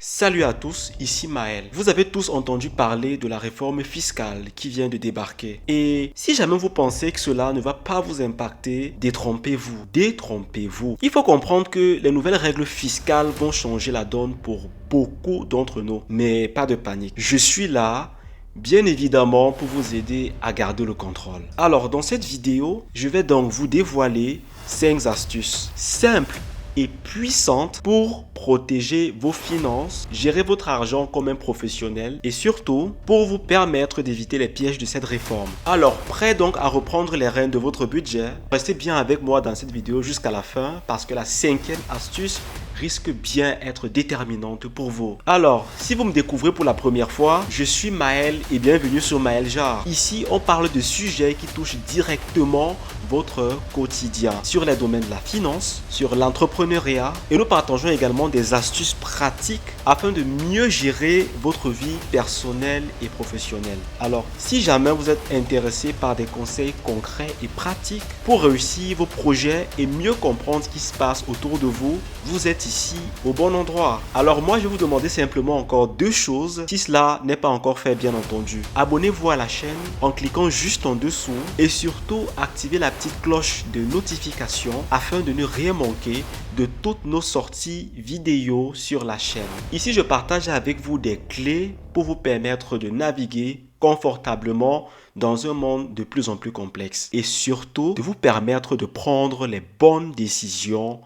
Salut à tous, ici Maël. Vous avez tous entendu parler de la réforme fiscale qui vient de débarquer. Et si jamais vous pensez que cela ne va pas vous impacter, détrompez-vous. Détrompez-vous. Il faut comprendre que les nouvelles règles fiscales vont changer la donne pour beaucoup d'entre nous. Mais pas de panique. Je suis là, bien évidemment, pour vous aider à garder le contrôle. Alors, dans cette vidéo, je vais donc vous dévoiler 5 astuces simples et puissante pour protéger vos finances, gérer votre argent comme un professionnel et surtout pour vous permettre d'éviter les pièges de cette réforme. Alors, prêt donc à reprendre les rênes de votre budget? Restez bien avec moi dans cette vidéo jusqu'à la fin parce que la 5e astuce risque bien être déterminante pour vous. Alors, si vous me découvrez pour la première fois, je suis Maël et bienvenue sur Maël Jar. Ici, on parle de sujets qui touchent directement votre quotidien sur les domaines de la finance, sur l'entrepreneuriat et nous partageons également des astuces pratiques afin de mieux gérer votre vie personnelle et professionnelle. Alors, si jamais vous êtes intéressé par des conseils concrets et pratiques pour réussir vos projets et mieux comprendre ce qui se passe autour de vous, vous êtes ici au bon endroit. Alors moi, je vais vous demander simplement encore 2 choses si cela n'est pas encore fait, bien entendu. Abonnez-vous à la chaîne en cliquant juste en dessous et surtout activez la petite cloche de notification afin de ne rien manquer de toutes nos sorties vidéo sur la chaîne. Ici, je partage avec vous des clés pour vous permettre de naviguer confortablement dans un monde de plus en plus complexe et surtout de vous permettre de prendre les bonnes décisions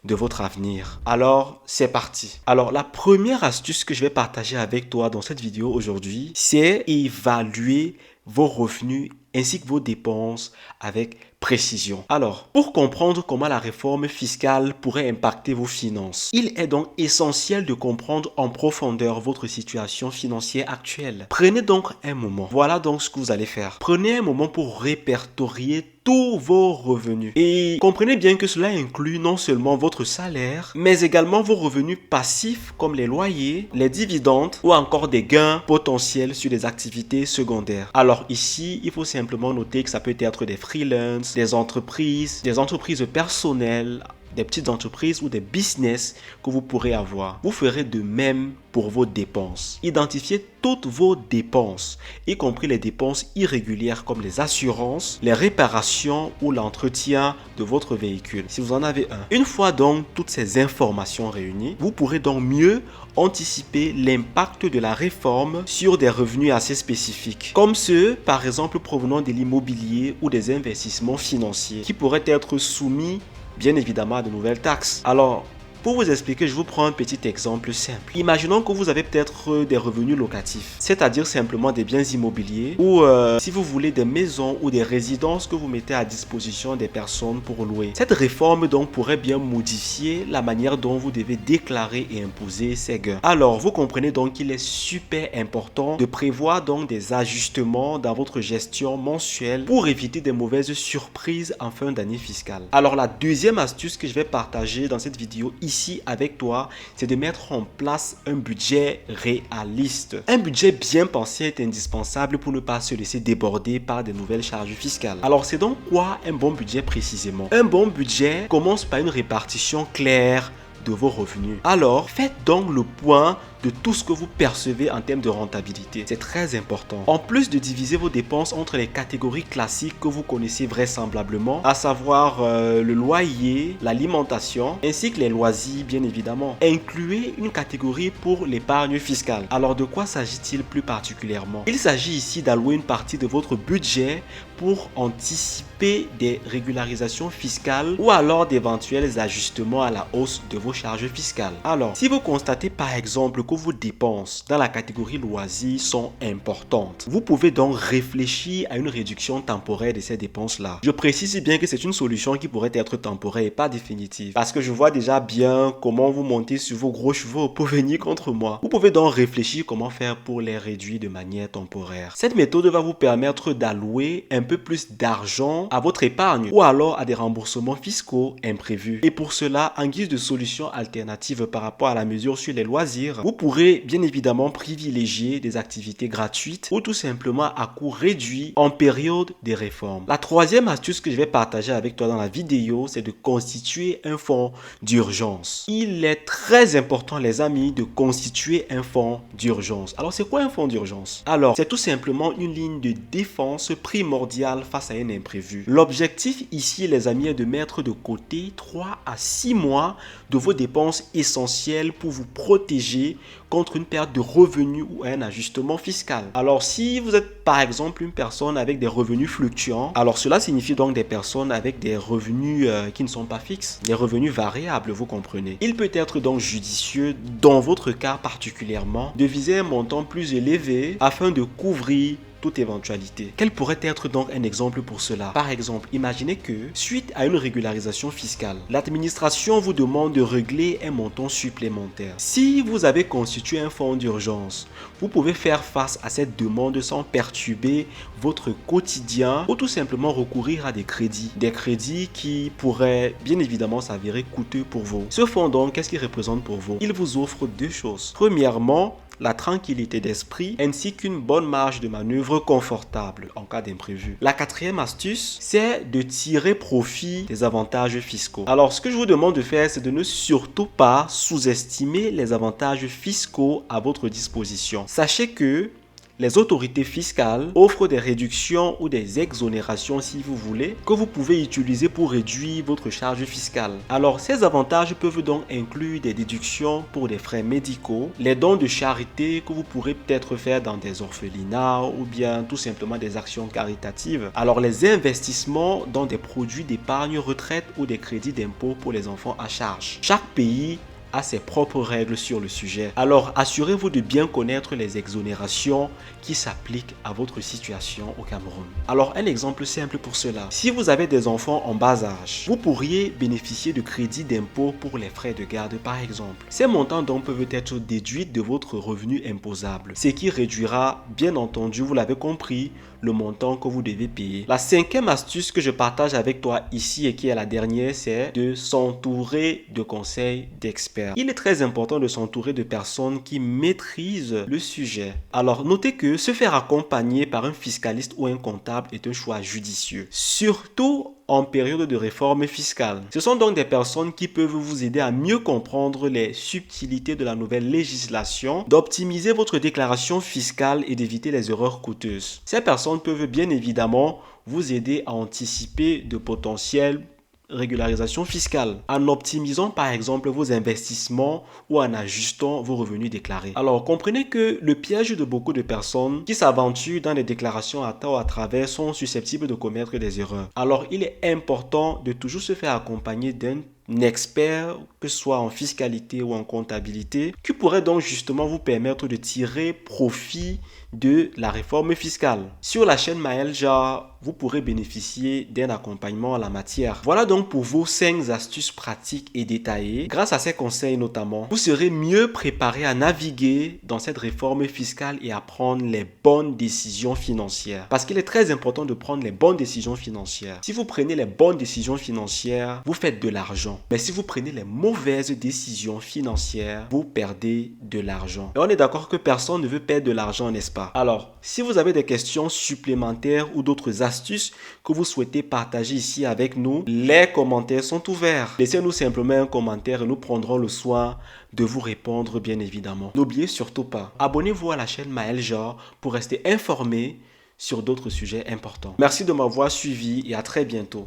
de votre avenir. Alors, c'est parti. Alors, la première astuce que je vais partager avec toi dans cette vidéo aujourd'hui, c'est évaluer vos revenus ainsi que vos dépenses avec précision. Alors, pour comprendre comment la réforme fiscale pourrait impacter vos finances, il est donc essentiel de comprendre en profondeur votre situation financière actuelle. Prenez donc un moment. Voilà donc ce que vous allez faire. Prenez un moment pour répertorier tous vos revenus. Et comprenez bien que cela inclut non seulement votre salaire, mais également vos revenus passifs comme les loyers, les dividendes ou encore des gains potentiels sur des activités secondaires. Alors ici, il faut simplement noter que ça peut être des freelances, des entreprises personnelles, des petites entreprises ou des business que vous pourrez avoir. Vous ferez de même pour vos dépenses. Identifiez toutes vos dépenses, y compris les dépenses irrégulières comme les assurances, les réparations ou l'entretien de votre véhicule, si vous en avez un. Une fois donc toutes ces informations réunies, vous pourrez donc mieux anticiper l'impact de la réforme sur des revenus assez spécifiques, comme ceux, par exemple, provenant de l'immobilier ou des investissements financiers, qui pourraient être soumis bien évidemment à de nouvelles taxes. Alors, pour vous expliquer, je vous prends un petit exemple simple. Imaginons que vous avez peut-être des revenus locatifs, c'est-à-dire simplement des biens immobiliers ou si vous voulez des maisons ou des résidences que vous mettez à disposition des personnes pour louer. Cette réforme donc pourrait bien modifier la manière dont vous devez déclarer et imposer ces gains. Alors, vous comprenez donc qu'il est super important de prévoir donc des ajustements dans votre gestion mensuelle pour éviter des mauvaises surprises en fin d'année fiscale. Alors, la deuxième astuce que je vais partager dans cette vidéo ici avec toi, c'est de mettre en place un budget réaliste. Un budget bien pensé est indispensable pour ne pas se laisser déborder par des nouvelles charges fiscales. Alors, c'est donc quoi un bon budget précisément? Un bon budget commence par une répartition claire de vos revenus. Alors, faites donc le point de tout ce que vous percevez en termes de rentabilité. C'est très important. En plus de diviser vos dépenses entre les catégories classiques que vous connaissez vraisemblablement, à savoir le loyer, l'alimentation, ainsi que les loisirs, bien évidemment, incluez une catégorie pour l'épargne fiscale. Alors, de quoi s'agit-il plus particulièrement? Il s'agit ici d'allouer une partie de votre budget pour anticiper des régularisations fiscales ou alors d'éventuels ajustements à la hausse de vos charges fiscales. Alors, si vous constatez par exemple que vos dépenses dans la catégorie loisirs sont importantes, vous pouvez donc réfléchir à une réduction temporaire de ces dépenses-là. Je précise bien que c'est une solution qui pourrait être temporaire et pas définitive, parce que je vois déjà bien comment vous montez sur vos gros chevaux pour venir contre moi. Vous pouvez donc réfléchir comment faire pour les réduire de manière temporaire. Cette méthode va vous permettre d'allouer un peu plus d'argent à votre épargne ou alors à des remboursements fiscaux imprévus. Et pour cela, en guise de solution alternative par rapport à la mesure sur les loisirs, vous pourrez bien évidemment privilégier des activités gratuites ou tout simplement à coût réduit en période des réformes. La troisième astuce que je vais partager avec toi dans la vidéo, c'est de constituer un fonds d'urgence. Il est très important, les amis, de constituer un fonds d'urgence. Alors, c'est quoi un fonds d'urgence? Alors, c'est tout simplement une ligne de défense primordiale face à un imprévu. L'objectif ici, les amis, est de mettre de côté 3 à 6 mois de vos dépenses essentielles pour vous protéger contre une perte de revenus ou un ajustement fiscal. Alors, si vous êtes par exemple une personne avec des revenus fluctuants, alors cela signifie donc des personnes avec des revenus qui ne sont pas fixes, des revenus variables, vous comprenez. Il peut être donc judicieux, dans votre cas particulièrement, de viser un montant plus élevé afin de couvrir toute éventualité. Quel pourrait être donc un exemple pour cela? Par exemple, imaginez que, suite à une régularisation fiscale, l'administration vous demande de régler un montant supplémentaire. Si vous avez constitué un fonds d'urgence, vous pouvez faire face à cette demande sans perturber votre quotidien ou tout simplement recourir à des crédits qui pourraient bien évidemment s'avérer coûteux pour vous. Ce fonds donc, qu'est-ce qu'il représente pour vous? Il vous offre deux choses. Premièrement, la tranquillité d'esprit ainsi qu'une bonne marge de manœuvre confortable en cas d'imprévu. La quatrième astuce, c'est de tirer profit des avantages fiscaux. Alors, ce que je vous demande de faire, c'est de ne surtout pas sous-estimer les avantages fiscaux à votre disposition. Sachez que les autorités fiscales offrent des réductions ou des exonérations, si vous voulez, que vous pouvez utiliser pour réduire votre charge fiscale. Alors, ces avantages peuvent donc inclure des déductions pour des frais médicaux, les dons de charité que vous pourrez peut-être faire dans des orphelinats ou bien tout simplement des actions caritatives. Alors, les investissements dans des produits d'épargne retraite ou des crédits d'impôt pour les enfants à charge. Chaque pays a ses propres règles sur le sujet. Alors, assurez-vous de bien connaître les exonérations qui s'appliquent à votre situation au Cameroun. Alors, un exemple simple pour cela. Si vous avez des enfants en bas âge, vous pourriez bénéficier de crédits d'impôt pour les frais de garde, par exemple. Ces montants donc peuvent être déduits de votre revenu imposable, ce qui réduira, bien entendu, vous l'avez compris, le montant que vous devez payer. La cinquième astuce que je partage avec toi ici et qui est la dernière, c'est de s'entourer de conseils d'experts. Il est très important de s'entourer de personnes qui maîtrisent le sujet. Alors, notez que se faire accompagner par un fiscaliste ou un comptable est un choix judicieux. Surtout en période de réforme fiscale. Ce sont donc des personnes qui peuvent vous aider à mieux comprendre les subtilités de la nouvelle législation, d'optimiser votre déclaration fiscale et d'éviter les erreurs coûteuses. Ces personnes peuvent bien évidemment vous aider à anticiper de potentiels régularisation fiscale en optimisant par exemple vos investissements ou en ajustant vos revenus déclarés. Alors comprenez que le piège de beaucoup de personnes qui s'aventurent dans les déclarations à tort ou à travers sont susceptibles de commettre des erreurs. Alors il est important de toujours se faire accompagner d'un expert, que ce soit en fiscalité ou en comptabilité, qui pourrait donc justement vous permettre de tirer profit de la réforme fiscale. Sur la chaîne Maëlja, vous pourrez bénéficier d'un accompagnement en la matière. Voilà donc pour vos 5 astuces pratiques et détaillées. Grâce à ces conseils notamment, vous serez mieux préparé à naviguer dans cette réforme fiscale et à prendre les bonnes décisions financières. Parce qu'il est très important de prendre les bonnes décisions financières. Si vous prenez les bonnes décisions financières, vous faites de l'argent. Mais si vous prenez les mauvaises décisions financières, vous perdez de l'argent. Et on est d'accord que personne ne veut perdre de l'argent, n'est-ce pas? Alors, si vous avez des questions supplémentaires ou d'autres astuces que vous souhaitez partager ici avec nous, les commentaires sont ouverts. Laissez-nous simplement un commentaire et nous prendrons le soin de vous répondre bien évidemment. N'oubliez surtout pas, abonnez-vous à la chaîne Maëlja pour rester informé sur d'autres sujets importants. Merci de m'avoir suivi et à très bientôt.